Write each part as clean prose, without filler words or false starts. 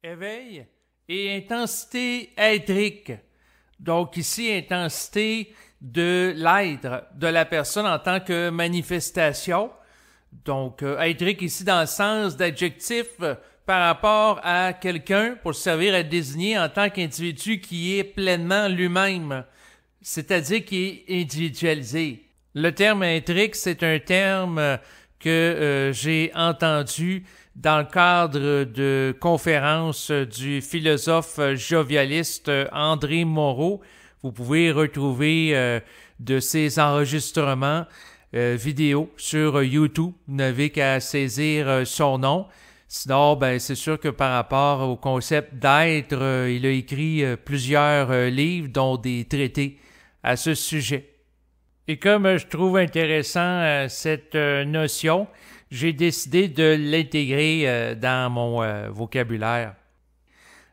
Éveil et intensité éthérique. Donc ici, intensité de l'être de la personne en tant que manifestation. Donc éthérique ici dans le sens d'adjectif par rapport à quelqu'un pour servir à désigner en tant qu'individu qui est pleinement lui-même, c'est-à-dire qui est individualisé. Le terme éthérique, c'est un terme que j'ai entendu dans le cadre de conférences du philosophe jovialiste André Moreau. Vous pouvez retrouver de ces enregistrements vidéo sur YouTube. Vous n'avez qu'à saisir son nom. Sinon, c'est sûr que par rapport au concept d'être, il a écrit plusieurs livres, dont des traités à ce sujet. Et comme je trouve intéressant cette notion, j'ai décidé de l'intégrer dans mon vocabulaire.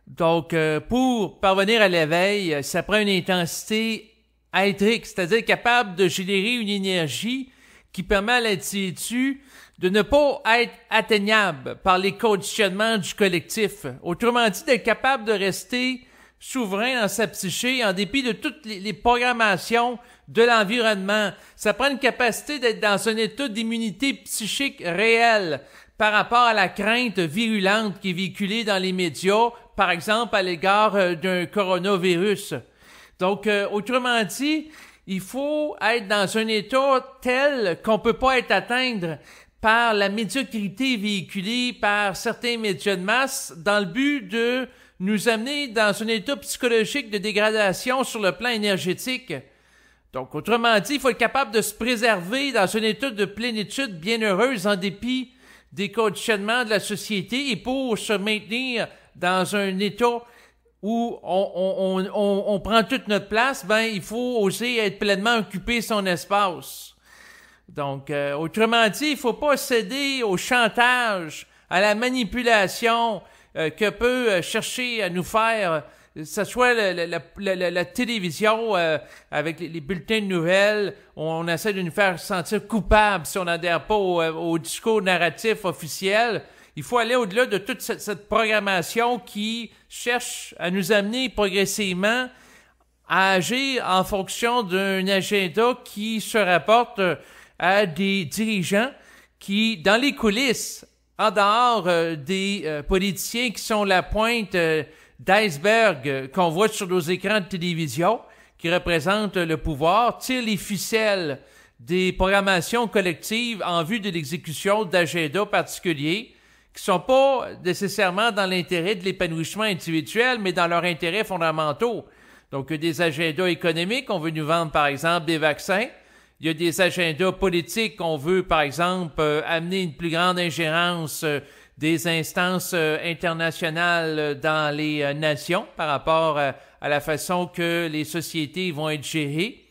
Donc, pour parvenir à l'éveil, ça prend une intensité éthérique, c'est-à-dire capable de générer une énergie qui permet à l'individu de ne pas être atteignable par les conditionnements du collectif. Autrement dit, d'être capable de rester souverain dans sa psyché en dépit de toutes les programmations de l'environnement. Ça prend une capacité d'être dans un état d'immunité psychique réel par rapport à la crainte virulente qui est véhiculée dans les médias, par exemple à l'égard d'un coronavirus. Donc, autrement dit, il faut être dans un état tel qu'on peut pas être atteindre par la médiocrité véhiculée par certains médias de masse dans le but de nous amener dans un état psychologique de dégradation sur le plan énergétique. Donc, autrement dit, il faut être capable de se préserver dans un état de plénitude bienheureuse en dépit des conditionnements de la société et pour se maintenir dans un état où on prend toute notre place, il faut oser être pleinement occupé son espace. Donc, autrement dit, il faut pas céder au chantage, à la manipulation que peut chercher à nous faire, que ce soit la télévision avec les bulletins de nouvelles, on essaie de nous faire sentir coupables si on n'adhère pas au discours narratif officiel. Il faut aller au-delà de toute cette programmation qui cherche à nous amener progressivement à agir en fonction d'un agenda qui se rapporte à des dirigeants qui, dans les coulisses, en dehors des politiciens qui sont la pointe d'iceberg qu'on voit sur nos écrans de télévision, qui représentent le pouvoir, tirent les ficelles des programmations collectives en vue de l'exécution d'agendas particuliers qui sont pas nécessairement dans l'intérêt de l'épanouissement individuel, mais dans leurs intérêts fondamentaux. Donc, des agendas économiques, on veut nous vendre, par exemple, des vaccins. Il y a des agendas politiques, on veut, par exemple, amener une plus grande ingérence des instances internationales dans les nations par rapport à la façon que les sociétés vont être gérées.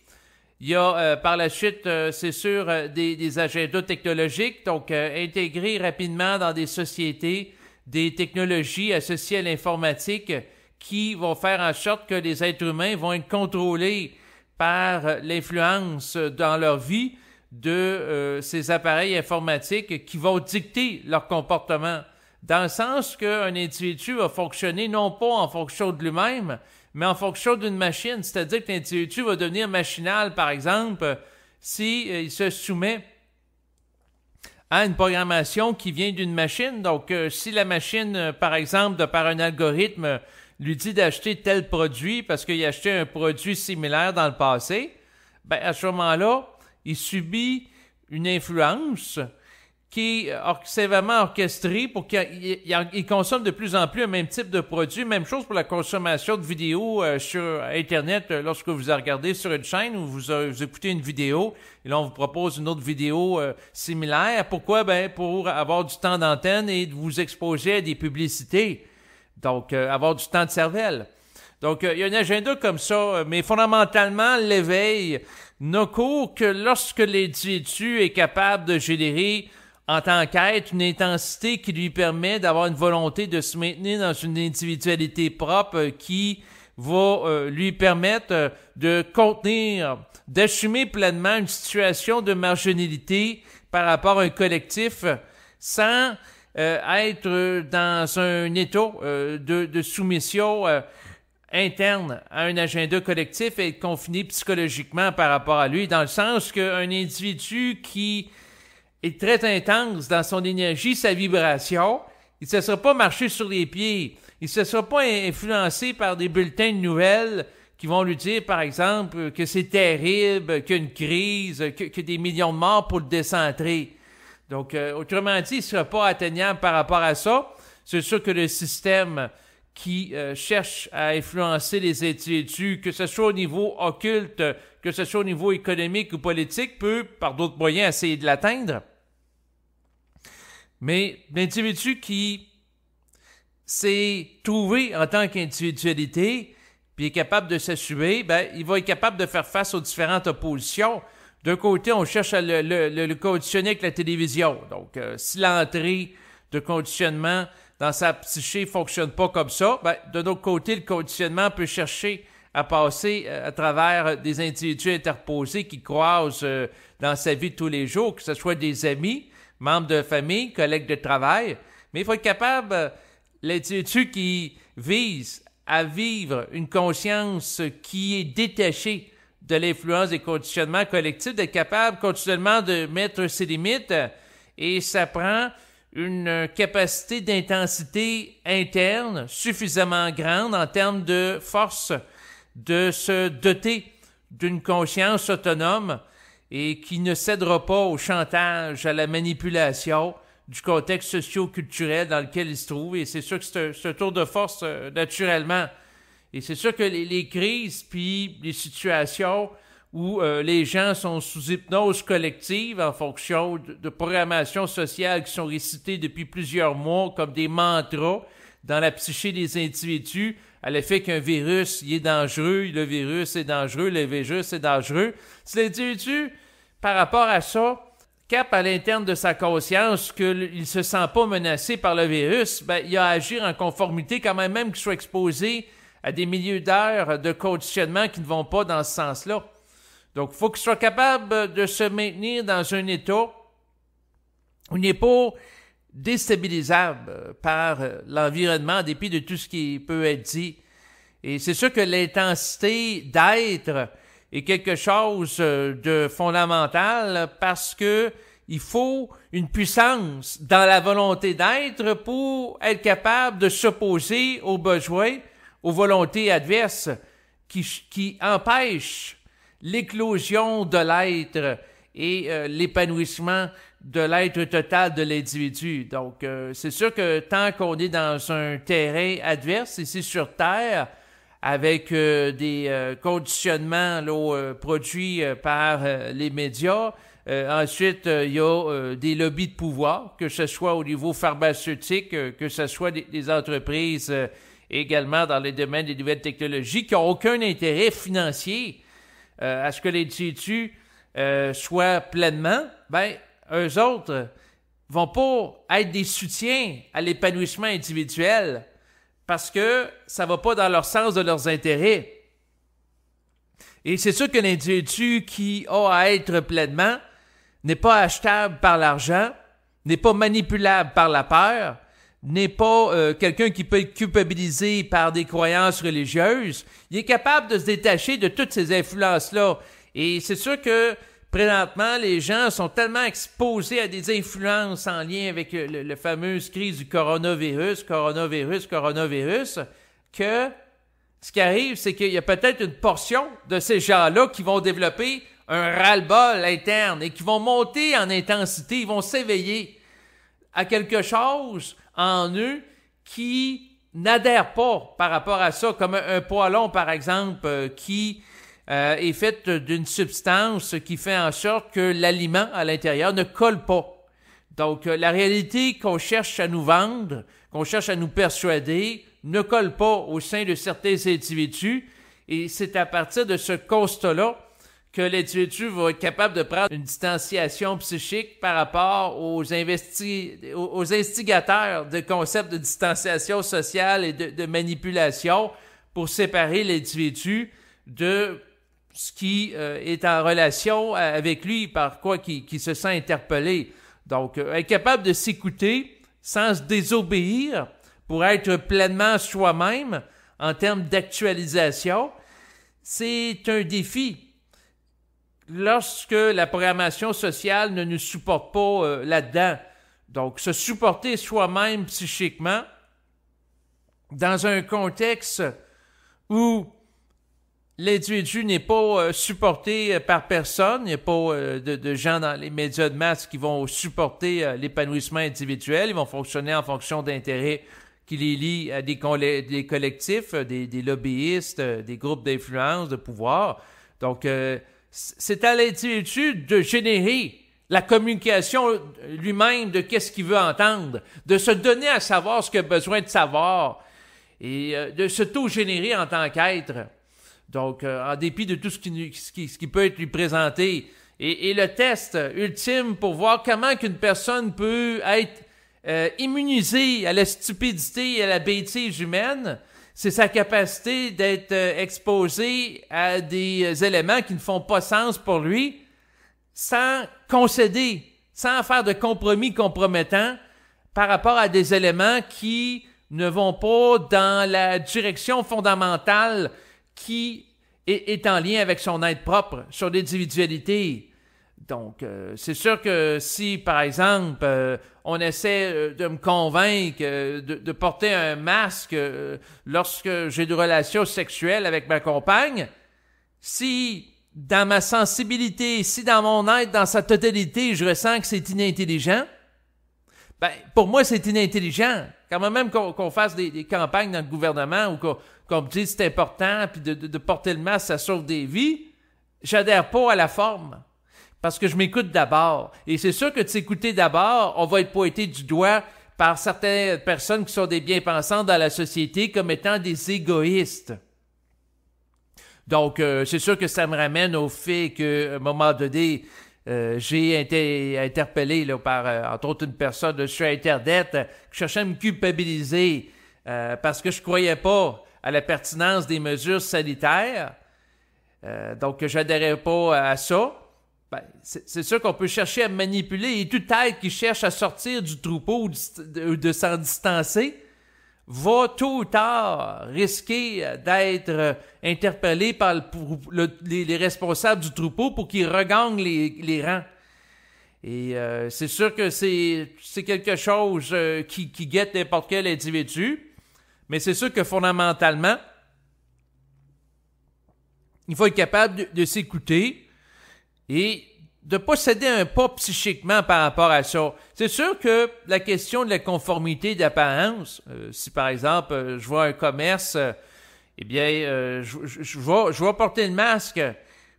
Il y a par la suite, c'est sûr, des agendas technologiques, donc intégrer rapidement dans des sociétés des technologies associées à l'informatique qui vont faire en sorte que les êtres humains vont être contrôlés par l'influence dans leur vie de ces appareils informatiques qui vont dicter leur comportement, dans le sens qu'un individu va fonctionner non pas en fonction de lui-même, mais en fonction d'une machine, c'est-à-dire que l'individu va devenir machinal, par exemple, s'il se soumet à une programmation qui vient d'une machine. Donc, si la machine, par exemple, par un algorithme, lui dit d'acheter tel produit parce qu'il a acheté un produit similaire dans le passé, à ce moment-là, il subit une influence qui est sévèrement orchestrée pour qu'il consomme de plus en plus un même type de produit. Même chose pour la consommation de vidéos sur Internet. Lorsque vous regardez sur une chaîne ou vous écoutez une vidéo, et là on vous propose une autre vidéo similaire. Pourquoi? Pour avoir du temps d'antenne et de vous exposer à des publicités. Donc, avoir du temps de cervelle. Donc, il y a un agenda comme ça, mais fondamentalement, l'éveil n'a cours que lorsque l'individu est capable de générer en tant qu'être une intensité qui lui permet d'avoir une volonté de se maintenir dans une individualité propre qui va lui permettre de contenir, d'assumer pleinement une situation de marginalité par rapport à un collectif sans être dans un état de soumission interne à un agenda collectif et être confiné psychologiquement par rapport à lui, dans le sens qu'un individu qui est très intense dans son énergie, sa vibration, il ne se sera pas marché sur les pieds, il ne se sera pas influencé par des bulletins de nouvelles qui vont lui dire, par exemple, que c'est terrible, qu'il y a une crise, qu'il y a des millions de morts pour le décentrer. Donc, autrement dit, il ne sera pas atteignable par rapport à ça. C'est sûr que le système qui cherche à influencer les individus, que ce soit au niveau occulte, que ce soit au niveau économique ou politique, peut, par d'autres moyens, essayer de l'atteindre. Mais l'individu qui s'est trouvé en tant qu'individualité, puis est capable de s'assumer, ben, il va être capable de faire face aux différentes oppositions. D'un côté, on cherche à le conditionner avec la télévision. Donc, si l'entrée de conditionnement dans sa psyché ne fonctionne pas comme ça, ben, de l'autre côté, le conditionnement peut chercher à passer à travers des individus interposés qui croisent dans sa vie de tous les jours, que ce soit des amis, membres de famille, collègues de travail. Mais il faut être capable, l'individu qui vise à vivre une conscience qui est détachée de l'influence des conditionnements collectifs, d'être capable continuellement de mettre ses limites, et ça prend une capacité d'intensité interne suffisamment grande en termes de force de se doter d'une conscience autonome et qui ne cédera pas au chantage, à la manipulation du contexte socio-culturel dans lequel il se trouve. Et c'est sûr que c'est un tour de force naturellement. Et c'est sûr que les crises puis les situations où les gens sont sous hypnose collective en fonction de programmations sociales qui sont récitées depuis plusieurs mois comme des mantras dans la psyché des individus à l'effet qu'un virus il est dangereux, le virus est dangereux, le virus est dangereux. Si l'individu, par rapport à ça, capte à l'interne de sa conscience qu'il ne se sent pas menacé par le virus, ben, il a à agir en conformité quand même qu'il soit exposé à des milliers d'heures de conditionnement qui ne vont pas dans ce sens-là. Donc, il faut qu'il soit capable de se maintenir dans un état où il n'est pas déstabilisable par l'environnement en dépit de tout ce qui peut être dit. Et c'est sûr que l'intensité d'être est quelque chose de fondamental parce que il faut une puissance dans la volonté d'être pour être capable de s'opposer aux besoins, aux volontés adverses qui empêchent l'éclosion de l'être et l'épanouissement de l'être total de l'individu. Donc, c'est sûr que tant qu'on est dans un terrain adverse, ici sur Terre, avec des conditionnements là, produits par les médias, ensuite, il y a des lobbies de pouvoir, que ce soit au niveau pharmaceutique, que ce soit des entreprises également dans les domaines des nouvelles technologies, qui n'ont aucun intérêt financier à ce que l'individu soit pleinement, ben, eux autres vont pas être des soutiens à l'épanouissement individuel parce que ça va pas dans leur sens de leurs intérêts. Et c'est sûr que l'individu qui a à être pleinement n'est pas achetable par l'argent, n'est pas manipulable par la peur, n'est pas quelqu'un qui peut être culpabilisé par des croyances religieuses. Il est capable de se détacher de toutes ces influences-là. Et c'est sûr que présentement, les gens sont tellement exposés à des influences en lien avec la fameuse crise du coronavirus, que ce qui arrive, c'est qu'il y a peut-être une portion de ces gens-là qui vont développer un ras-le-bol interne et qui vont monter en intensité, ils vont s'éveiller à quelque chose en eux qui n'adhère pas par rapport à ça, comme un poêlon, par exemple, qui est fait d'une substance qui fait en sorte que l'aliment à l'intérieur ne colle pas. Donc, la réalité qu'on cherche à nous vendre, qu'on cherche à nous persuader, ne colle pas au sein de certains individus. Et c'est à partir de ce constat-là que l'individu va être capable de prendre une distanciation psychique par rapport aux instigateurs de concepts de distanciation sociale et de manipulation pour séparer l'individu de ce qui est en relation avec lui, par quoi qui se sent interpellé. Donc, être capable de s'écouter, sans se désobéir pour être pleinement soi-même en termes d'actualisation, c'est un défi. Lorsque la programmation sociale ne nous supporte pas là-dedans, donc se supporter soi-même psychiquement dans un contexte où l'individu n'est pas supporté par personne, il n'y a pas de gens dans les médias de masse qui vont supporter l'épanouissement individuel, ils vont fonctionner en fonction d'intérêts qui les lient à des collectifs, des lobbyistes, des groupes d'influence, de pouvoir. Donc, c'est à l'individu de générer la communication lui-même de qu'est-ce qu'il veut entendre, de se donner à savoir ce qu'il a besoin de savoir et de s'auto-générer en tant qu'être. Donc, en dépit de tout ce qui peut être lui présenté. Et le test ultime pour voir comment qu'une personne peut être immunisée à la stupidité et à la bêtise humaine, c'est sa capacité d'être exposé à des éléments qui ne font pas sens pour lui, sans concéder, sans faire de compromis compromettants par rapport à des éléments qui ne vont pas dans la direction fondamentale qui est en lien avec son être propre, son individualité. Donc, c'est sûr que si, par exemple, on essaie de me convaincre de porter un masque lorsque j'ai des relations sexuelles avec ma compagne, si dans ma sensibilité, si dans mon être, dans sa totalité, je ressens que c'est inintelligent, ben, pour moi, c'est inintelligent. Quand même qu'on fasse des campagnes dans le gouvernement ou qu'on me dise c'est important, puis de porter le masque, ça sauve des vies, j'adhère pas à la forme. Parce que je m'écoute d'abord. Et c'est sûr que de s'écouter d'abord, on va être pointé du doigt par certaines personnes qui sont des bien-pensantes dans la société comme étant des égoïstes. Donc, c'est sûr que ça me ramène au fait qu'à un moment donné, j'ai été interpellé là, par, entre autres, une personne sur Internet qui cherchait à me culpabiliser parce que je croyais pas à la pertinence des mesures sanitaires. Donc, j'adhérais pas à ça. Ben, c'est sûr qu'on peut chercher à manipuler et tout être qui cherche à sortir du troupeau ou de s'en distancer va tôt ou tard risquer d'être interpellé par les responsables du troupeau pour qu'ils regagnent les rangs. Et c'est sûr que c'est quelque chose qui guette n'importe quel individu, mais c'est sûr que fondamentalement, il faut être capable de s'écouter et de ne pas céder un pas psychiquement par rapport à ça. C'est sûr que la question de la conformité d'apparence, si par exemple je vois un commerce, eh bien je vais porter le masque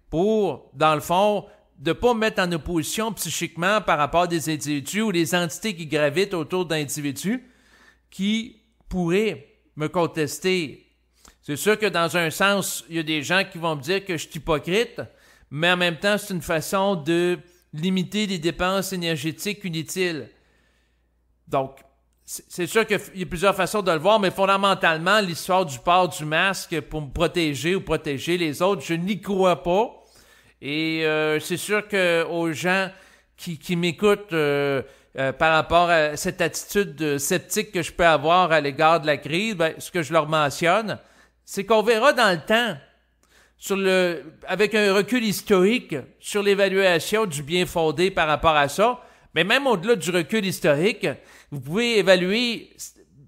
pour, dans le fond, de ne pas me mettre en opposition psychiquement par rapport à des individus ou des entités qui gravitent autour d'individus qui pourraient me contester. C'est sûr que dans un sens, il y a des gens qui vont me dire que je suis hypocrite, mais en même temps, c'est une façon de limiter les dépenses énergétiques inutiles. Donc, c'est sûr qu'il y a plusieurs façons de le voir, mais fondamentalement, l'histoire du port du masque pour me protéger ou protéger les autres, je n'y crois pas. Et c'est sûr qu'aux gens qui m'écoutent par rapport à cette attitude sceptique que je peux avoir à l'égard de la crise, ben, ce que je leur mentionne, c'est qu'on verra dans le temps, avec un recul historique sur l'évaluation du bien fondé par rapport à ça, mais même au-delà du recul historique, vous pouvez évaluer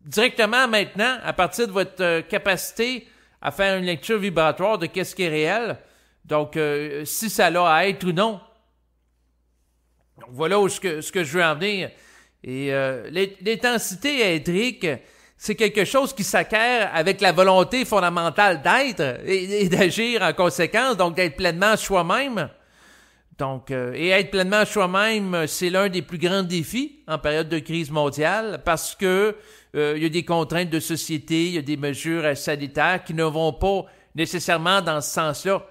directement maintenant, à partir de votre capacité à faire une lecture vibratoire de qu'est-ce qui est réel, donc si ça l'a à être ou non. Donc voilà ce que je veux en venir. Et l'intensité éthérique, c'est quelque chose qui s'acquiert avec la volonté fondamentale d'être et d'agir en conséquence, donc d'être pleinement soi-même. Donc, et être pleinement soi-même, c'est l'un des plus grands défis en période de crise mondiale parce que il y a des contraintes de société, il y a des mesures sanitaires qui ne vont pas nécessairement dans ce sens-là.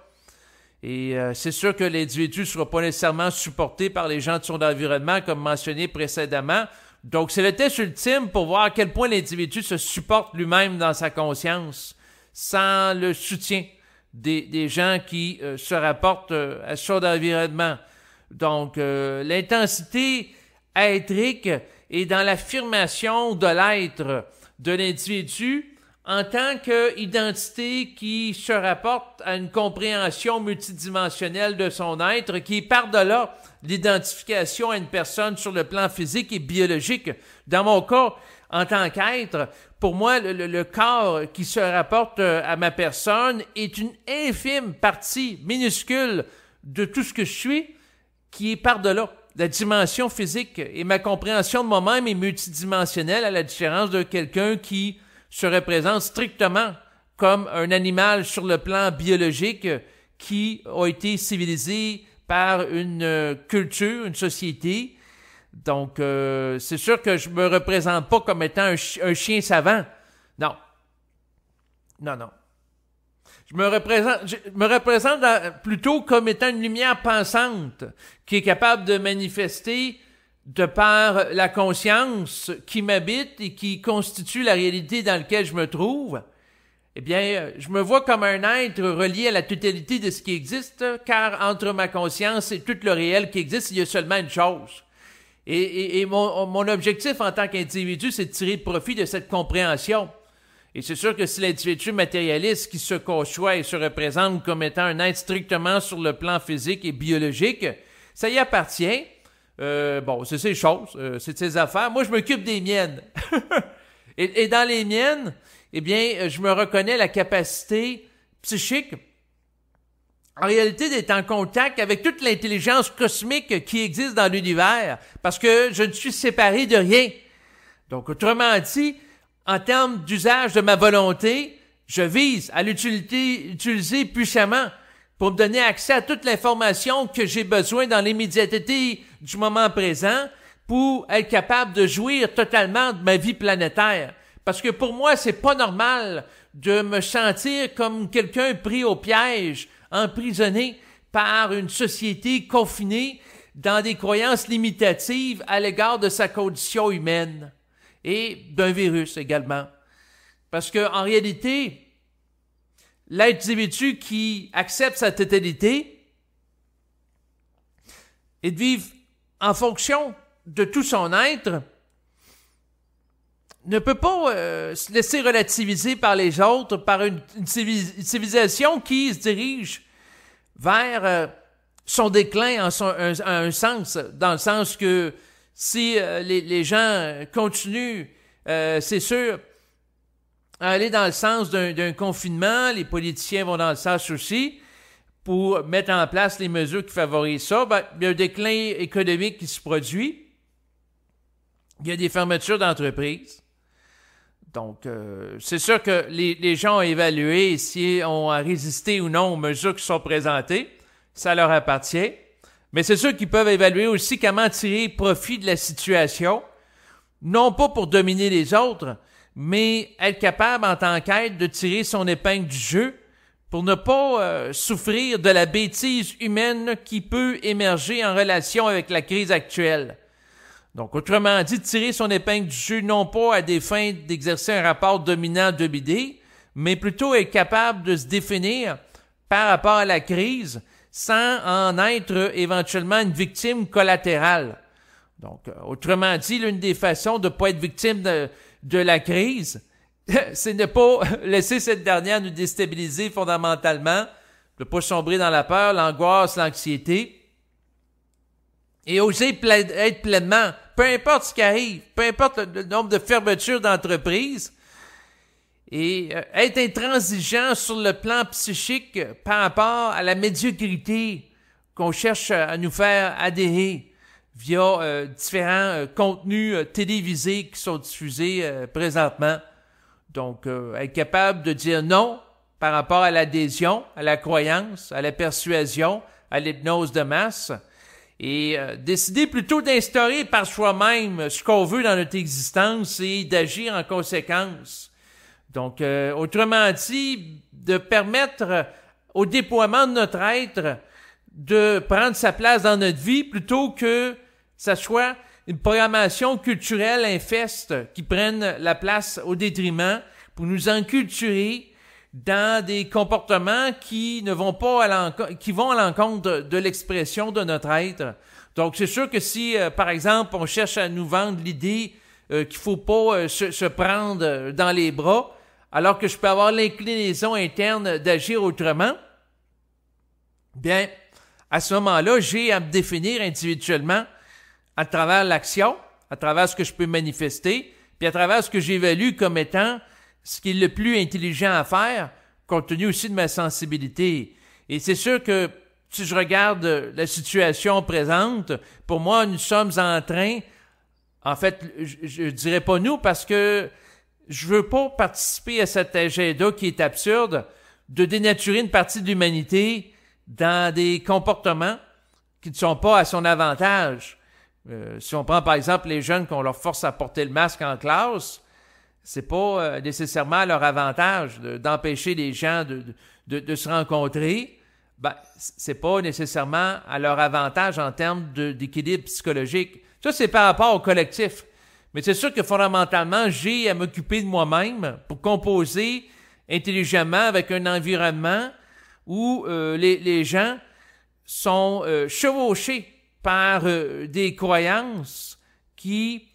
Et c'est sûr que l'individu ne sera pas nécessairement supporté par les gens de son environnement, comme mentionné précédemment. Donc, c'est le test ultime pour voir à quel point l'individu se supporte lui-même dans sa conscience, sans le soutien des gens qui se rapportent à son environnement. Donc, l'intensité éthérique et dans l'affirmation de l'être de l'individu en tant qu'identité qui se rapporte à une compréhension multidimensionnelle de son être, qui est par-delà l'identification à une personne sur le plan physique et biologique. Dans mon cas, en tant qu'être, pour moi, le corps qui se rapporte à ma personne est une infime partie minuscule de tout ce que je suis, qui est par-delà la dimension physique. Et ma compréhension de moi-même est multidimensionnelle, à la différence de quelqu'un qui se représente strictement comme un animal sur le plan biologique qui a été civilisé par une culture, une société. Donc, c'est sûr que je me représente pas comme étant un chien savant. Non. Non, non. Je me représente plutôt comme étant une lumière pensante qui est capable de manifester de par la conscience qui m'habite et qui constitue la réalité dans laquelle je me trouve. Eh bien, je me vois comme un être relié à la totalité de ce qui existe, car entre ma conscience et tout le réel qui existe, il y a seulement une chose. Et mon objectif en tant qu'individu, c'est de tirer profit de cette compréhension. Et c'est sûr que si l'individu matérialiste qui se conçoit et se représente comme étant un être strictement sur le plan physique et biologique, ça y appartient. Bon, c'est ses choses, c'est ses affaires. Moi, je m'occupe des miennes. et dans les miennes, eh bien, je me reconnais la capacité psychique, en réalité, d'être en contact avec toute l'intelligence cosmique qui existe dans l'univers, parce que je ne suis séparé de rien. Donc, autrement dit, en termes d'usage de ma volonté, je vise à l'utiliser puissamment pour me donner accès à toute l'information que j'ai besoin dans l'immédiateté du moment présent pour être capable de jouir totalement de ma vie planétaire. Parce que pour moi, c'est pas normal de me sentir comme quelqu'un pris au piège, emprisonné par une société confinée dans des croyances limitatives à l'égard de sa condition humaine et d'un virus également. Parce que en réalité, l'individu qui accepte sa totalité et de vivre en fonction de tout son être ne peut pas se laisser relativiser par les autres, par une civilisation qui se dirige vers son déclin en un sens, dans le sens que si les gens continuent, c'est sûr, à aller dans le sens d'un confinement, les politiciens vont dans le sens aussi, pour mettre en place les mesures qui favorisent ça, ben, il y a un déclin économique qui se produit, il y a des fermetures d'entreprises. Donc, c'est sûr que les gens ont évalué si on a résisté ou non aux mesures qui sont présentées. Ça leur appartient. Mais c'est sûr qu'ils peuvent évaluer aussi comment tirer profit de la situation, non pas pour dominer les autres, mais être capable en tant qu'être de tirer son épingle du jeu pour ne pas souffrir de la bêtise humaine qui peut émerger en relation avec la crise actuelle. Donc, autrement dit, tirer son épingle du jeu, non pas à des fins d'exercer un rapport dominant-dominé, mais plutôt être capable de se définir par rapport à la crise sans en être éventuellement une victime collatérale. Donc, autrement dit, l'une des façons de ne pas être victime de la crise, c'est de ne pas laisser cette dernière nous déstabiliser fondamentalement, de ne pas sombrer dans la peur, l'angoisse, l'anxiété, et oser être pleinement, peu importe ce qui arrive, peu importe le nombre de fermetures d'entreprises, et être intransigeant sur le plan psychique par rapport à la médiocrité qu'on cherche à nous faire adhérer via différents contenus télévisés qui sont diffusés présentement. Donc, être capable de dire non par rapport à l'adhésion, à la croyance, à la persuasion, à l'hypnose de masse, et décider plutôt d'instaurer par soi-même ce qu'on veut dans notre existence et d'agir en conséquence. Donc, autrement dit, de permettre au déploiement de notre être de prendre sa place dans notre vie plutôt que ça soit une programmation culturelle infeste qui prenne la place au détriment pour nous enculturer dans des comportements qui ne vont pas qui vont à l'encontre de l'expression de notre être. Donc, c'est sûr que si, par exemple, on cherche à nous vendre l'idée qu'il ne faut pas se prendre dans les bras, alors que je peux avoir l'inclinaison interne d'agir autrement, bien, à ce moment-là, j'ai à me définir individuellement à travers l'action, à travers ce que je peux manifester, puis à travers ce que j'évalue comme étant ce qui est le plus intelligent à faire, compte tenu aussi de ma sensibilité. Et c'est sûr que si je regarde la situation présente, pour moi, nous sommes en train, en fait, je dirais pas nous, parce que je veux pas participer à cet agenda qui est absurde de dénaturer une partie de l'humanité dans des comportements qui ne sont pas à son avantage. Si on prend par exemple les jeunes qu'on leur force à porter le masque en classe, c'est pas nécessairement à leur avantage d'empêcher les gens de se rencontrer. Ben, c'est pas nécessairement à leur avantage en termes d'équilibre psychologique. Ça, c'est par rapport au collectif. Mais c'est sûr que fondamentalement, j'ai à m'occuper de moi-même pour composer intelligemment avec un environnement où les gens sont chevauchés par des croyances qui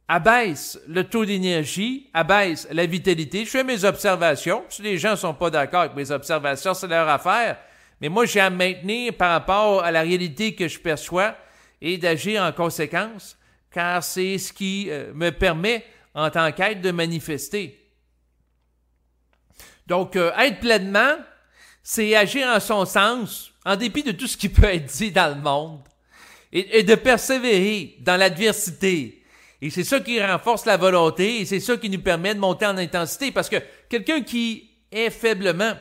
abaissent le taux d'énergie, abaissent la vitalité. Je fais mes observations. Si les gens ne sont pas d'accord avec mes observations, c'est leur affaire. Mais moi, j'ai à me maintenir par rapport à la réalité que je perçois et d'agir en conséquence, car c'est ce qui me permet, en tant qu'être, de manifester. Donc, être pleinement, c'est agir en son sens, en dépit de tout ce qui peut être dit dans le monde, et de persévérer dans l'adversité. Et c'est ça qui renforce la volonté, et c'est ça qui nous permet de monter en intensité, parce que quelqu'un qui est faiblement,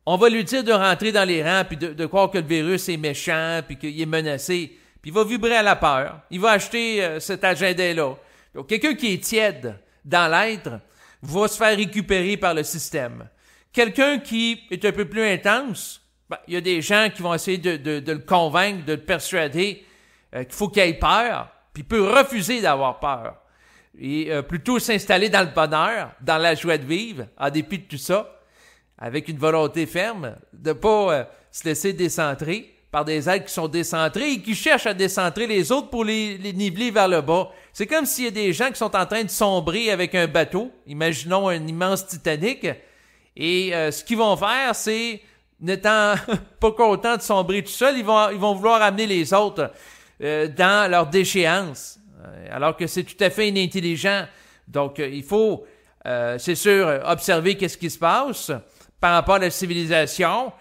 on va lui dire de rentrer dans les rangs, puis de croire que le virus est méchant, puis qu'il est menacé, puis il va vibrer à la peur. Il va acheter cet agenda-là. Donc, quelqu'un qui est tiède dans l'être va se faire récupérer par le système. Quelqu'un qui est un peu plus intense, ben, il y a des gens qui vont essayer de le convaincre, de le persuader qu'il faut qu'il ait peur, puis il peut refuser d'avoir peur. Et plutôt s'installer dans le bonheur, dans la joie de vivre, en dépit de tout ça, avec une volonté ferme, de ne pas se laisser décentrer par des êtres qui sont décentrés et qui cherchent à décentrer les autres pour les niveler vers le bas. C'est comme s'il y a des gens qui sont en train de sombrer avec un bateau, imaginons un immense Titanic, et ce qu'ils vont faire, c'est, n'étant pas contents de sombrer tout seul, ils vont vouloir amener les autres dans leur déchéance, alors que c'est tout à fait inintelligent. Donc, il faut, c'est sûr, observer qu'est-ce qui se passe par rapport à la civilisation,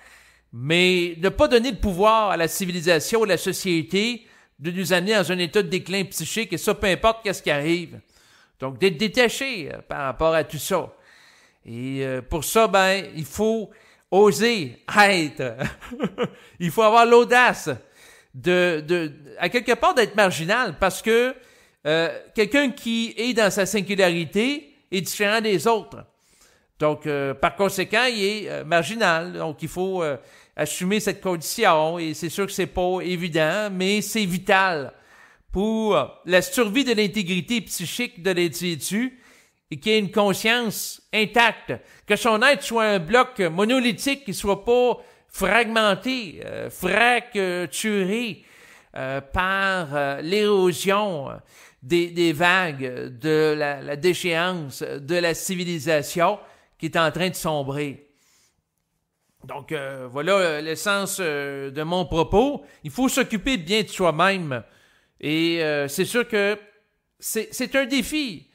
mais ne pas donner le pouvoir à la civilisation, à la société, de nous amener dans un état de déclin psychique, et ça, peu importe qu'est-ce qui arrive. Donc, d'être détaché par rapport à tout ça. Et pour ça, ben, il faut oser être. Il faut avoir l'audace à quelque part d'être marginal, parce que quelqu'un qui est dans sa singularité est différent des autres. Donc, par conséquent, il est marginal. Donc, il faut assumer cette condition, et c'est sûr que c'est pas évident, mais c'est vital pour la survie de l'intégrité psychique de l'individu et qu'il ait une conscience intacte, que son être soit un bloc monolithique qui soit pas fragmenté, fracturé par l'érosion des vagues de la déchéance de la civilisation qui est en train de sombrer. Donc, voilà l'essence de mon propos. Il faut s'occuper bien de soi-même. Et c'est sûr que c'est un défi.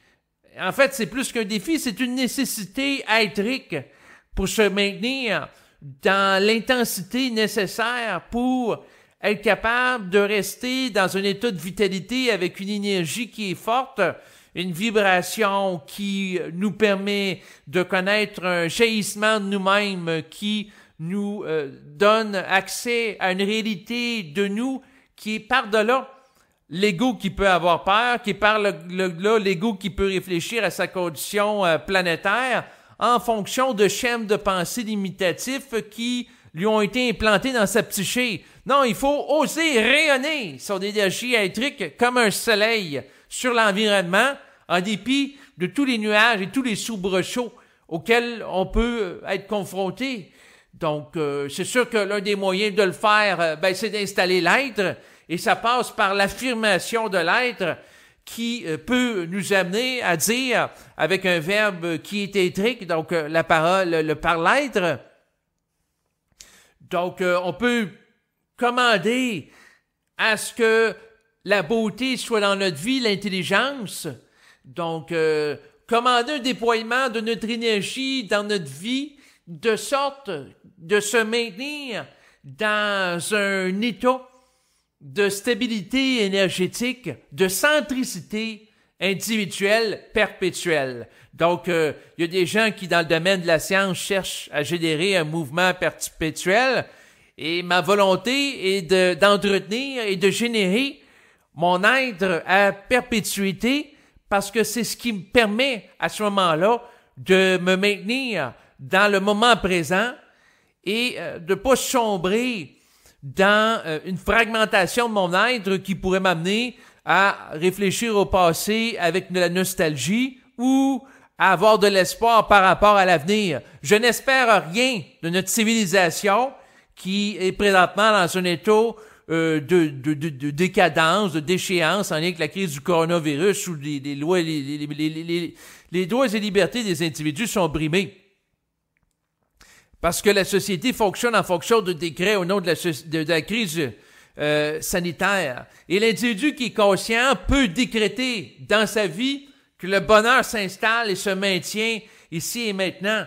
En fait, c'est plus qu'un défi, c'est une nécessité éthérique pour se maintenir dans l'intensité nécessaire pour être capable de rester dans un état de vitalité avec une énergie qui est forte, une vibration qui nous permet de connaître un jaillissement de nous-mêmes qui nous donne accès à une réalité de nous qui est par-delà l'ego qui peut avoir peur, qui est par-delà l'ego qui peut réfléchir à sa condition planétaire en fonction de schèmes de pensée limitatifs qui lui ont été implantés dans sa psyché. Non, il faut oser rayonner son énergie électrique comme un soleil sur l'environnement, en dépit de tous les nuages et tous les soubresauts auxquels on peut être confronté. Donc, c'est sûr que l'un des moyens de le faire, c'est d'installer l'être Et ça passe par l'affirmation de l'être qui peut nous amener à dire, avec un verbe qui est éthérique, donc la parole, le par l'être. Donc, on peut commander à ce que la beauté soit dans notre vie, l'intelligence. Donc, commander un déploiement de notre énergie dans notre vie de sorte de se maintenir dans un état de stabilité énergétique, de centricité individuelle perpétuelle. Donc, il y a des gens qui, dans le domaine de la science, cherchent à générer un mouvement perpétuel, et ma volonté est d'entretenir et de générer mon être à perpétuité, parce que c'est ce qui me permet, à ce moment-là, de me maintenir dans le moment présent et de pas sombrer dans une fragmentation de mon être qui pourrait m'amener à réfléchir au passé avec de la nostalgie ou à avoir de l'espoir par rapport à l'avenir. Je n'espère rien de notre civilisation qui est présentement dans un état de décadence, de déchéance en lien avec la crise du coronavirus où les lois, les droits et libertés des individus sont brimés. Parce que la société fonctionne en fonction de décrets au nom de la crise sanitaire. Et l'individu qui est conscient peut décréter dans sa vie que le bonheur s'installe et se maintient ici et maintenant.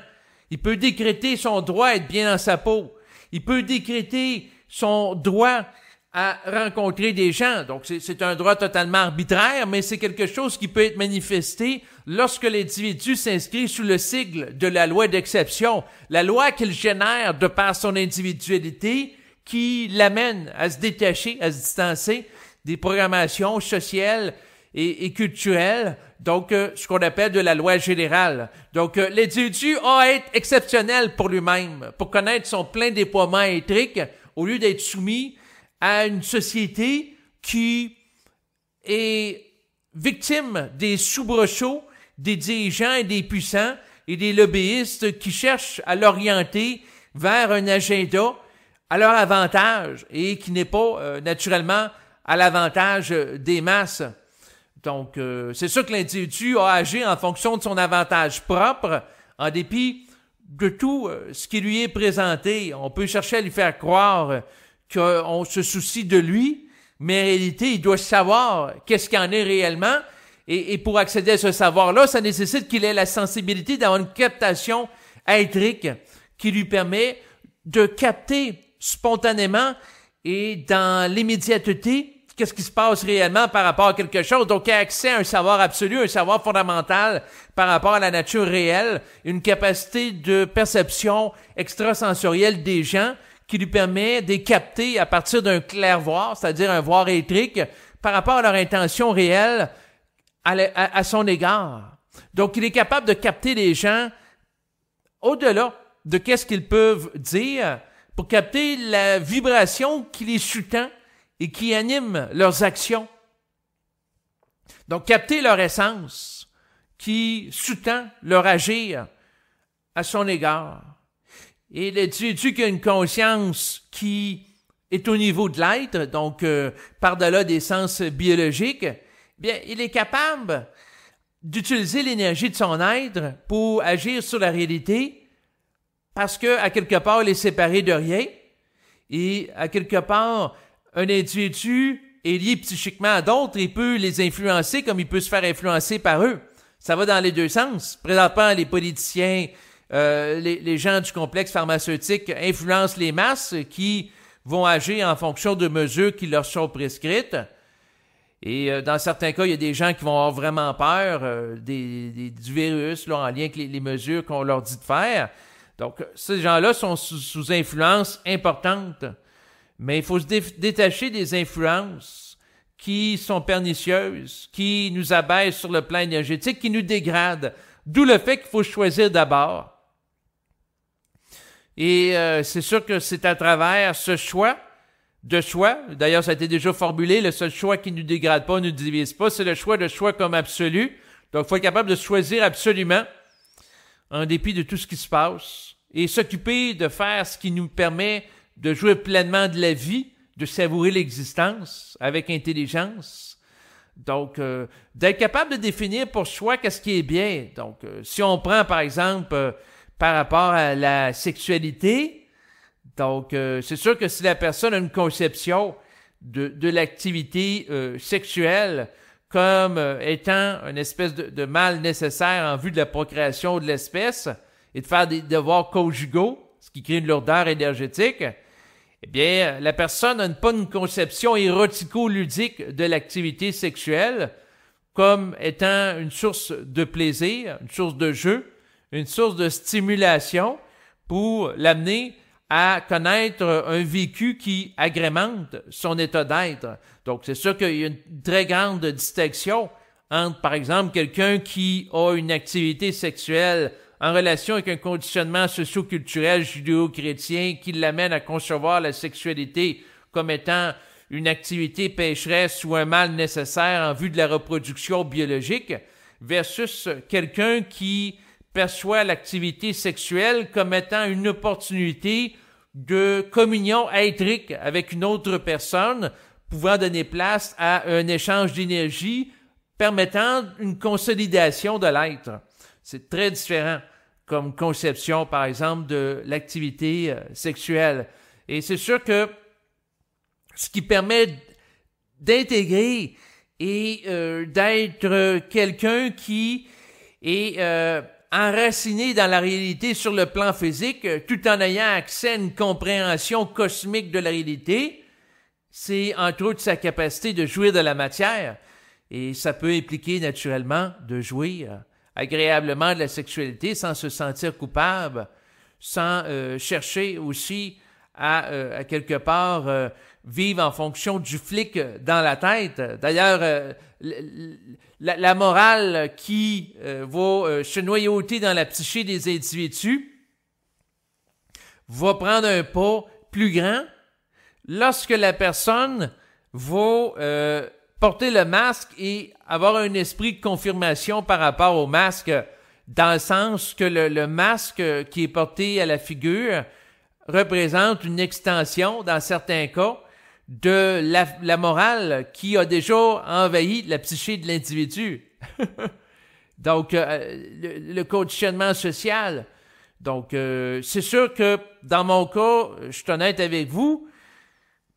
Il peut décréter son droit à être bien dans sa peau. Il peut décréter son droit à rencontrer des gens. Donc, c'est un droit totalement arbitraire, mais c'est quelque chose qui peut être manifesté lorsque l'individu s'inscrit sous le sigle de la loi d'exception, la loi qu'il génère de par son individualité, qui l'amène à se détacher, à se distancer des programmations sociales et culturelles, donc ce qu'on appelle de la loi générale. Donc, l'individu a à être exceptionnel pour lui-même, pour connaître son plein déploiement éthérique, au lieu d'être soumis à une société qui est victime des soubresauts des dirigeants et des puissants et des lobbyistes qui cherchent à l'orienter vers un agenda à leur avantage et qui n'est pas naturellement à l'avantage des masses. Donc, c'est sûr que l'individu a agi en fonction de son avantage propre, en dépit de tout ce qui lui est présenté. On peut chercher à lui faire croire qu'on se soucie de lui, mais en réalité, il doit savoir qu'est-ce qu'il en est réellement. Et pour accéder à ce savoir-là, ça nécessite qu'il ait la sensibilité d'avoir une captation éthérique qui lui permet de capter spontanément et dans l'immédiateté qu'est-ce qui se passe réellement par rapport à quelque chose. Donc, il a accès à un savoir absolu, un savoir fondamental par rapport à la nature réelle, une capacité de perception extrasensorielle des gens qui lui permet de les capter à partir d'un clair-voir, c'est-à-dire un voir éthérique, par rapport à leur intention réelle à son égard. Donc, il est capable de capter les gens au-delà de qu'est-ce qu'ils peuvent dire pour capter la vibration qui les sous-tend et qui anime leurs actions. Donc, capter leur essence qui sous-tend leur agir à son égard. Et l'individu qui a une conscience qui est au niveau de l'être, donc par-delà des sens biologiques, bien, il est capable d'utiliser l'énergie de son être pour agir sur la réalité parce que, à quelque part, il est séparé de rien et, à quelque part, un individu est lié psychiquement à d'autres et peut les influencer comme il peut se faire influencer par eux. Ça va dans les deux sens. Présentement, les politiciens, les gens du complexe pharmaceutique influencent les masses qui vont agir en fonction de mesures qui leur sont prescrites. Et dans certains cas, il y a des gens qui vont avoir vraiment peur du virus là, en lien avec les mesures qu'on leur dit de faire. Donc, ces gens-là sont sous influence importante. Mais il faut se détacher des influences qui sont pernicieuses, qui nous abaissent sur le plan énergétique, qui nous dégradent. D'où le fait qu'il faut choisir d'abord. Et c'est sûr que c'est à travers ce choix de soi, d'ailleurs ça a été déjà formulé, le seul choix qui ne nous dégrade pas, ne nous divise pas, c'est le choix de soi comme absolu. Donc il faut être capable de choisir absolument, en dépit de tout ce qui se passe, et s'occuper de faire ce qui nous permet de jouir pleinement de la vie, de savourer l'existence avec intelligence. Donc, d'être capable de définir pour soi qu'est-ce qui est bien. Donc, si on prend par exemple par rapport à la sexualité, donc c'est sûr que si la personne a une conception de l'activité sexuelle comme étant une espèce de mal nécessaire en vue de la procréation de l'espèce et de faire des devoirs conjugaux, ce qui crée une lourdeur énergétique, eh bien, la personne n'a pas une conception érotico-ludique de l'activité sexuelle comme étant une source de plaisir, une source de jeu, une source de stimulation pour l'amener à connaître un vécu qui agrémente son état d'être. Donc, c'est sûr qu'il y a une très grande distinction entre, par exemple, quelqu'un qui a une activité sexuelle en relation avec un conditionnement socio-culturel judéo-chrétien qui l'amène à concevoir la sexualité comme étant une activité pécheresse ou un mal nécessaire en vue de la reproduction biologique, versus quelqu'un qui perçoit l'activité sexuelle comme étant une opportunité de communion éthérique avec une autre personne, pouvant donner place à un échange d'énergie permettant une consolidation de l'être. C'est très différent comme conception, par exemple, de l'activité sexuelle. Et c'est sûr que ce qui permet d'intégrer et d'être quelqu'un qui est enraciné dans la réalité sur le plan physique, tout en ayant accès à une compréhension cosmique de la réalité, c'est entre autres sa capacité de jouir de la matière. Et ça peut impliquer naturellement de jouir agréablement de la sexualité sans se sentir coupable, sans chercher aussi à quelque part vivre en fonction du flic dans la tête. D'ailleurs, la morale qui va se noyauter dans la psyché des individus va prendre un pas plus grand lorsque la personne va porter le masque et avoir un esprit de confirmation par rapport au masque, dans le sens que le masque qui est porté à la figure représente une extension, dans certains cas, de la morale qui a déjà envahi la psyché de l'individu. Donc, le conditionnement social. Donc, c'est sûr que dans mon cas, je suis honnête avec vous,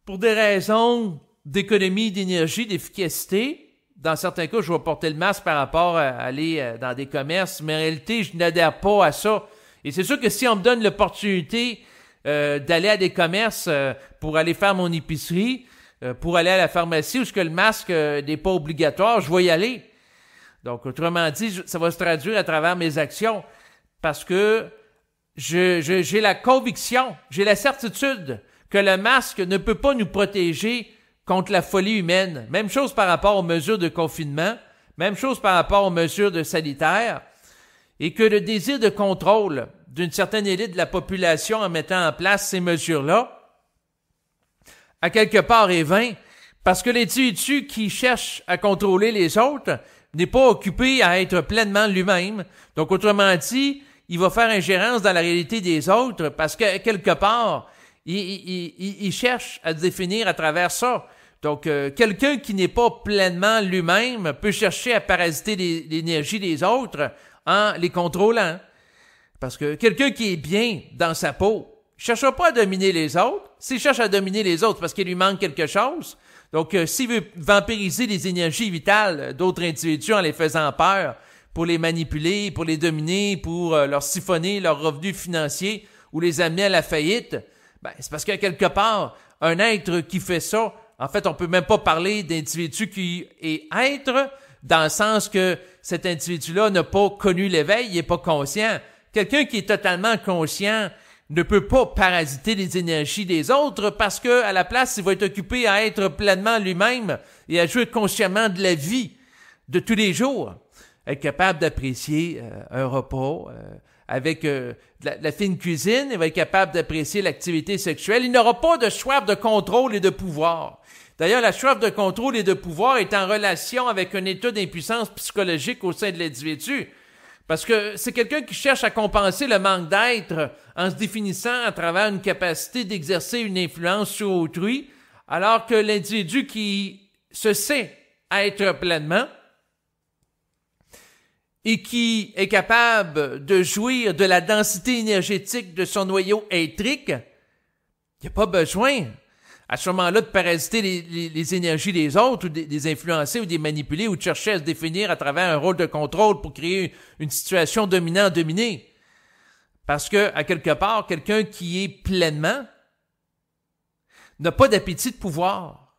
pour des raisons d'économie d'énergie, d'efficacité, dans certains cas, je vais porter le masque par rapport à aller dans des commerces, mais en réalité, je n'adhère pas à ça. Et c'est sûr que si on me donne l'opportunité d'aller à des commerces pour aller faire mon épicerie, pour aller à la pharmacie où ce que le masque n'est pas obligatoire, je vais y aller. Donc, autrement dit, ça va se traduire à travers mes actions parce que j'ai la conviction, j'ai la certitude que le masque ne peut pas nous protéger contre la folie humaine. Même chose par rapport aux mesures de confinement, même chose par rapport aux mesures de sanitaire, et que le désir de contrôle d'une certaine élite de la population en mettant en place ces mesures-là, à quelque part est vain, parce que l'individu qui cherche à contrôler les autres n'est pas occupé à être pleinement lui-même. Donc, autrement dit, il va faire ingérence dans la réalité des autres parce que, quelque part, il cherche à définir à travers ça. Donc, quelqu'un qui n'est pas pleinement lui-même peut chercher à parasiter l'énergie des autres en les contrôlant. Parce que quelqu'un qui est bien dans sa peau ne cherchera pas à dominer les autres. S'il cherche à dominer les autres parce qu'il lui manque quelque chose, donc s'il veut vampiriser les énergies vitales d'autres individus en les faisant peur pour les manipuler, pour les dominer, pour leur siphonner leurs revenus financiers ou les amener à la faillite, ben, c'est parce que quelque part, un être qui fait ça, en fait, on peut même pas parler d'individu qui est être, dans le sens que cet individu-là n'a pas connu l'éveil, il n'est pas conscient. Quelqu'un qui est totalement conscient ne peut pas parasiter les énergies des autres parce que, à la place, il va être occupé à être pleinement lui-même et à jouir consciemment de la vie de tous les jours. Être capable d'apprécier un repas avec de la fine cuisine, il va être capable d'apprécier l'activité sexuelle. Il n'aura pas de soif de contrôle et de pouvoir. D'ailleurs, la soif de contrôle et de pouvoir est en relation avec un état d'impuissance psychologique au sein de l'individu. Parce que c'est quelqu'un qui cherche à compenser le manque d'être en se définissant à travers une capacité d'exercer une influence sur autrui Alors que l'individu qui se sait être pleinement et qui est capable de jouir de la densité énergétique de son noyau électrique, il n'y a pas besoin à ce moment-là de parasiter les énergies des autres, ou des influencer, ou des manipuler, ou de chercher à se définir à travers un rôle de contrôle pour créer une situation dominant-dominée. Parce que, à quelque part, quelqu'un qui est pleinement n'a pas d'appétit de pouvoir.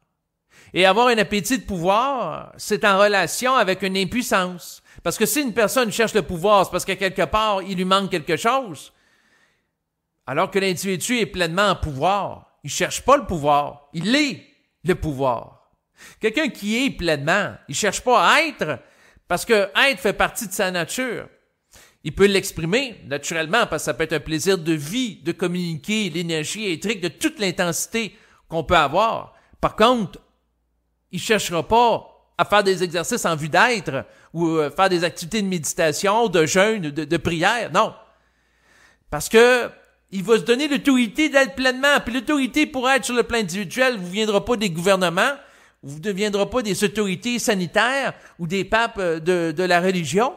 Et avoir un appétit de pouvoir, c'est en relation avec une impuissance. Parce que si une personne cherche le pouvoir, c'est parce qu'à quelque part, il lui manque quelque chose. Alors que l'individu est pleinement en pouvoir, il cherche pas le pouvoir, il est le pouvoir. Quelqu'un qui est pleinement, il cherche pas à être, parce que être fait partie de sa nature. Il peut l'exprimer naturellement, parce que ça peut être un plaisir de vie, de communiquer l'énergie électrique de toute l'intensité qu'on peut avoir. Par contre, il cherchera pas à faire des exercices en vue d'être, ou faire des activités de méditation, de jeûne, de prière, non. Parce que il va se donner l'autorité d'être pleinement. Puis l'autorité pour être sur le plan individuel vous viendra pas des gouvernements, vous ne viendra pas des autorités sanitaires ou des papes de la religion.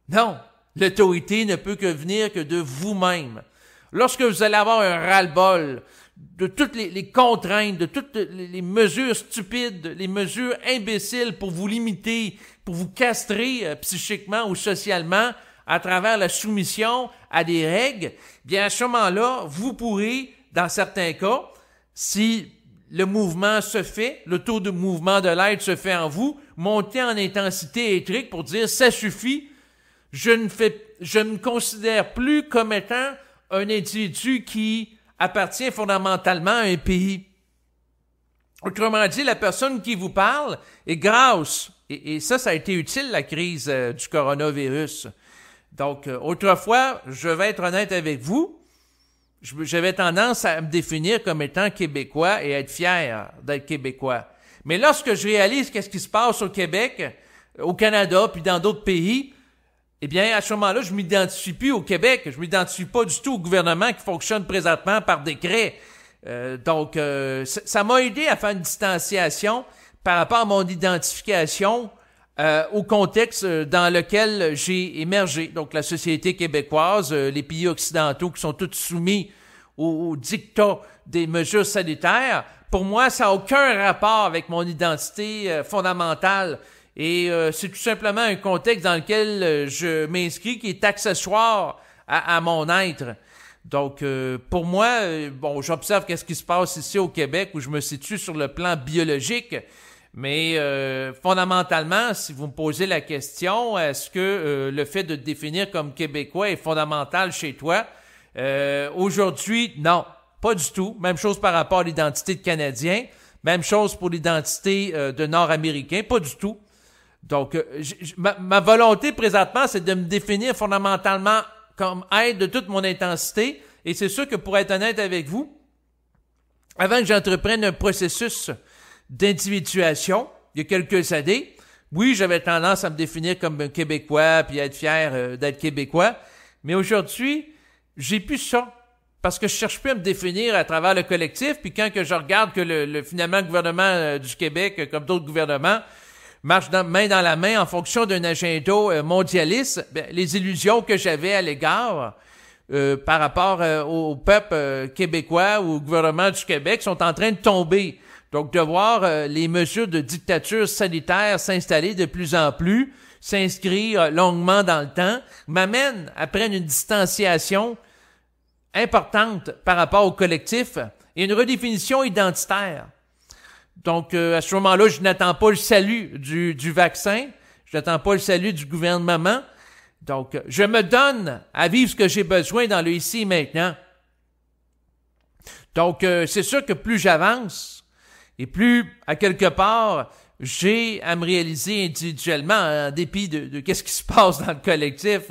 Non, l'autorité ne peut que venir que de vous-même. Lorsque vous allez avoir un ras-le-bol de toutes les contraintes, de toutes les mesures stupides, les mesures imbéciles pour vous limiter, pour vous castrer psychiquement ou socialement à travers la soumission à des règles, bien à ce moment-là, vous pourrez, dans certains cas, si le mouvement se fait, le taux de mouvement de l'être se fait en vous, monter en intensité électrique pour dire « ça suffit, je ne me considère plus comme étant un individu qui appartient fondamentalement à un pays. » Autrement dit, la personne qui vous parle est grâce, et ça a été utile, la crise du coronavirus. Donc, autrefois, je vais être honnête avec vous, j'avais tendance à me définir comme étant québécois et être fier d'être québécois. Mais lorsque je réalise qu'est-ce qui se passe au Québec, au Canada, puis dans d'autres pays, eh bien, à ce moment-là, je m'identifie plus au Québec, je m'identifie pas du tout au gouvernement qui fonctionne présentement par décret. Donc, ça m'a aidé à faire une distanciation par rapport à mon identification au contexte dans lequel j'ai émergé. Donc, la société québécoise, les pays occidentaux qui sont tous soumis au diktat des mesures sanitaires, pour moi, ça n'a aucun rapport avec mon identité fondamentale. Et c'est tout simplement un contexte dans lequel je m'inscris qui est accessoire à mon être. Donc, pour moi, bon, j'observe qu'est-ce qui se passe ici au Québec où je me situe sur le plan biologique. Mais fondamentalement, si vous me posez la question, est-ce que le fait de te définir comme Québécois est fondamental chez toi? Aujourd'hui, non, pas du tout. Même chose par rapport à l'identité de Canadien. Même chose pour l'identité de Nord-Américain, pas du tout. Donc, ma volonté présentement, c'est de me définir fondamentalement comme être de toute mon intensité. Et c'est sûr que pour être honnête avec vous, avant que j'entreprenne un processus d'individuation, il y a quelques années, oui, j'avais tendance à me définir comme un Québécois puis à être fier d'être Québécois. Mais aujourd'hui, j'ai plus ça. Parce que je cherche plus à me définir à travers le collectif. Puis quand que je regarde que finalement, le gouvernement du Québec, comme d'autres gouvernements, marche main dans la main en fonction d'un agenda mondialiste, ben, les illusions que j'avais à l'égard par rapport au peuple québécois ou au gouvernement du Québec sont en train de tomber. Donc, de voir les mesures de dictature sanitaire s'installer de plus en plus, s'inscrire longuement dans le temps, m'amène à prendre une distanciation importante par rapport au collectif et une redéfinition identitaire. Donc, à ce moment-là, je n'attends pas le salut du vaccin, je n'attends pas le salut du gouvernement. Donc, je me donne à vivre ce que j'ai besoin dans le ici et maintenant. Donc, c'est sûr que plus j'avance, et plus, à quelque part, j'ai à me réaliser individuellement, en dépit de qu'est-ce qui se passe dans le collectif.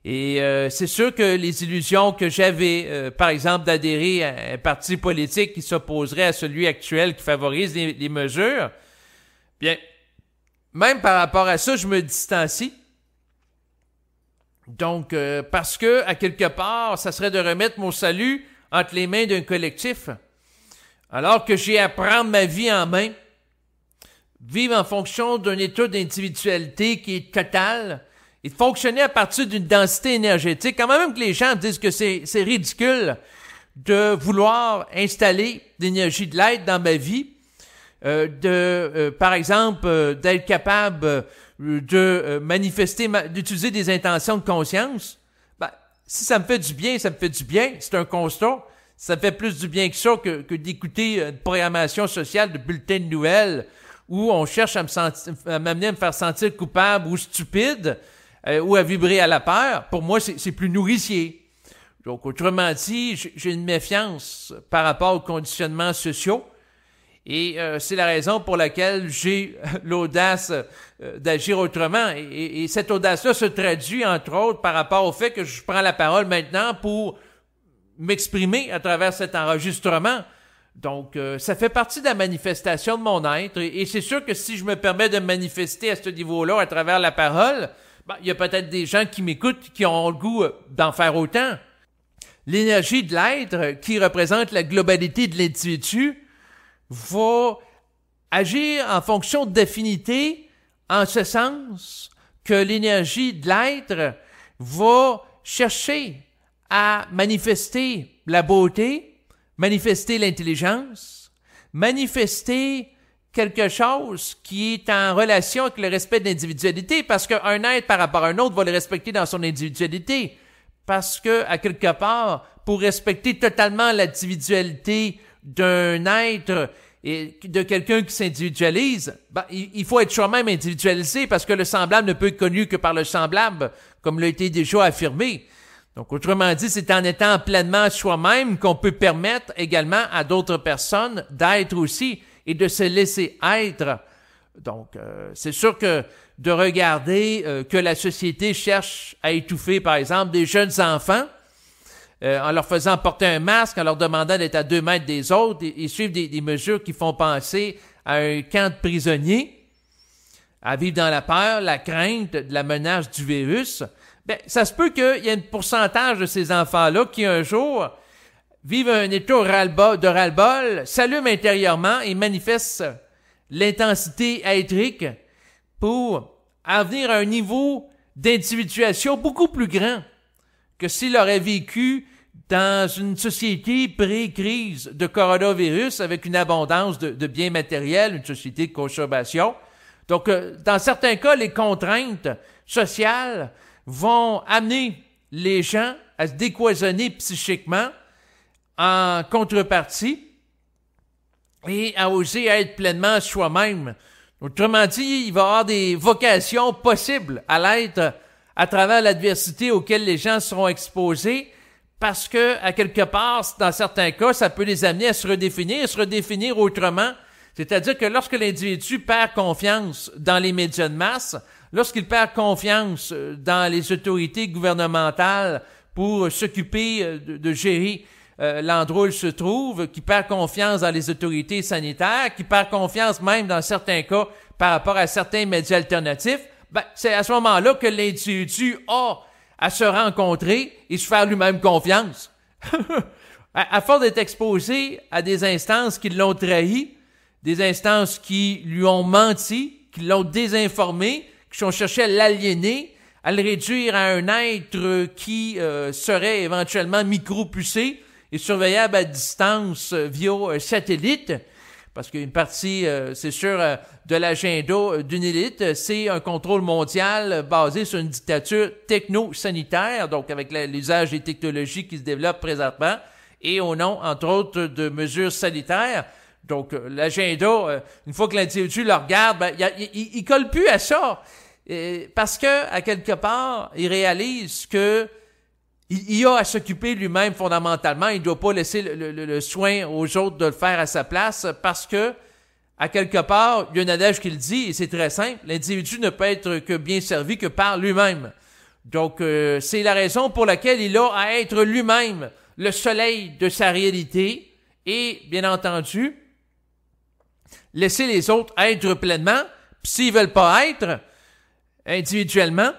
Et c'est sûr que les illusions que j'avais, par exemple, d'adhérer à un parti politique qui s'opposerait à celui actuel qui favorise les mesures, bien, même par rapport à ça, je me distancie. Donc, parce que, à quelque part, ça serait de remettre mon salut entre les mains d'un collectif. alors que j'ai à prendre ma vie en main, vivre en fonction d'un état d'individualité qui est total et de fonctionner à partir d'une densité énergétique, quand même que les gens disent que c'est ridicule de vouloir installer l'énergie de l'être dans ma vie, par exemple, d'être capable de manifester, d'utiliser des intentions de conscience. Ben, si ça me fait du bien, ça me fait du bien. C'est un constat. Ça fait plus du bien que ça que d'écouter une programmation sociale de bulletins de nouvelles où on cherche à m'amener à me faire sentir coupable ou stupide ou à vibrer à la peur. Pour moi, c'est plus nourricier. Donc, autrement dit, j'ai une méfiance par rapport aux conditionnements sociaux. Et c'est la raison pour laquelle j'ai l'audace d'agir autrement. Et cette audace-là se traduit, entre autres, par rapport au fait que je prends la parole maintenant pour m'exprimer à travers cet enregistrement. Donc, ça fait partie de la manifestation de mon être. Et c'est sûr que si je me permets de me manifester à ce niveau-là à travers la parole, ben, il y a peut-être des gens qui m'écoutent qui ont le goût d'en faire autant. L'énergie de l'être, qui représente la globalité de l'individu, va agir en fonction d'affinité, en ce sens que l'énergie de l'être va chercher à manifester la beauté, manifester l'intelligence, manifester quelque chose qui est en relation avec le respect de l'individualité, parce qu'un être par rapport à un autre va le respecter dans son individualité, parce que, à quelque part, pour respecter totalement l'individualité d'un être et de quelqu'un qui s'individualise, ben, il faut être soi-même individualisé parce que le semblable ne peut être connu que par le semblable, comme l'a été déjà affirmé. Donc, autrement dit, c'est en étant pleinement soi-même qu'on peut permettre également à d'autres personnes d'être aussi et de se laisser être. Donc, c'est sûr que de regarder que la société cherche à étouffer, par exemple, des jeunes enfants, en leur faisant porter un masque, en leur demandant d'être à 2 mètres des autres et suivre des mesures qui font penser à un camp de prisonniers, à vivre dans la peur, la crainte de la menace du virus, ben, ça se peut qu'il y ait un pourcentage de ces enfants-là qui, un jour, vivent un état de ras-le-bol, s'allument intérieurement et manifestent l'intensité éthérique pour en venir à un niveau d'individuation beaucoup plus grand que s'il aurait vécu dans une société pré-crise de coronavirus avec une abondance de biens matériels, une société de consommation. Donc, dans certains cas, les contraintes sociales vont amener les gens à se décloisonner psychiquement en contrepartie et à oser être pleinement soi-même. Autrement dit, il va y avoir des vocations possibles à l'être à travers l'adversité auquel les gens seront exposés parce que, à quelque part, dans certains cas, ça peut les amener à se redéfinir autrement. C'est-à-dire que lorsque l'individu perd confiance dans les médias de masse, lorsqu'il perd confiance dans les autorités gouvernementales pour s'occuper de gérer l'endroit où il se trouve, qui perd confiance dans les autorités sanitaires, qui perd confiance même dans certains cas par rapport à certains médias alternatifs, ben, c'est à ce moment-là que l'individu a à se rencontrer et se faire lui-même confiance. À force d'être exposé à des instances qui l'ont trahi, des instances qui lui ont menti, qui l'ont désinformé, qui ont cherché à l'aliéner, à le réduire à un être qui serait éventuellement micro-pucé et surveillable à distance via satellite, parce qu'une partie, c'est sûr, de l'agenda d'une élite, c'est un contrôle mondial basé sur une dictature techno-sanitaire, donc avec l'usage des technologies qui se développent présentement, et au nom, entre autres, de mesures sanitaires. Donc, l'agenda, une fois que l'individu le regarde, ben, il colle plus à ça, parce que, à quelque part, il réalise que il a à s'occuper lui-même fondamentalement. Il ne doit pas laisser le soin aux autres de le faire à sa place parce que, à quelque part, il y a un adage qui le dit, et c'est très simple, l'individu ne peut être que bien servi que par lui-même. Donc, c'est la raison pour laquelle il a à être lui-même le soleil de sa réalité et, bien entendu, laisser les autres être pleinement. Puis s'ils veulent pas être individuellement,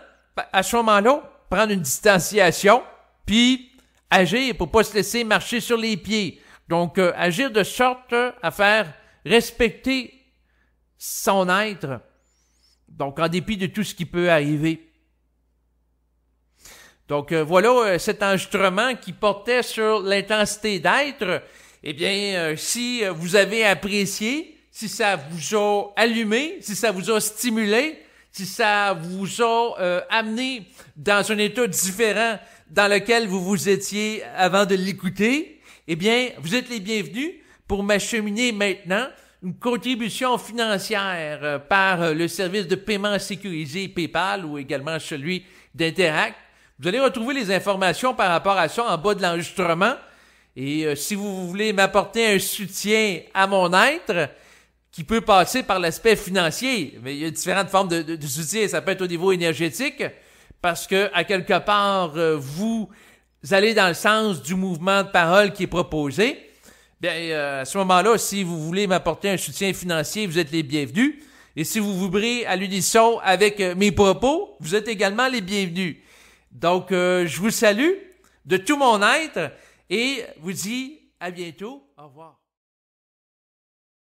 à ce moment-là, prendre une distanciation, puis agir pour pas se laisser marcher sur les pieds. Donc, agir de sorte à faire respecter son être. Donc, en dépit de tout ce qui peut arriver. Donc, voilà cet enregistrement qui portait sur l'intensité d'être. Eh bien, si vous avez apprécié, si ça vous a allumé, si ça vous a stimulé, si ça vous a amené dans un état différent dans lequel vous vous étiez avant de l'écouter, eh bien, vous êtes les bienvenus pour m'acheminer maintenant une contribution financière par le service de paiement sécurisé PayPal ou également celui d'Interact. Vous allez retrouver les informations par rapport à ça en bas de l'enregistrement. Et si vous voulez m'apporter un soutien à mon être, qui peut passer par l'aspect financier, mais il y a différentes formes de soutien. Ça peut être au niveau énergétique, parce que à quelque part, vous allez dans le sens du mouvement de parole qui est proposé. Bien, à ce moment-là, si vous voulez m'apporter un soutien financier, vous êtes les bienvenus. Et si vous vibrez à l'unisson avec mes propos, vous êtes également les bienvenus. Donc, je vous salue de tout mon être et vous dis à bientôt. Au revoir.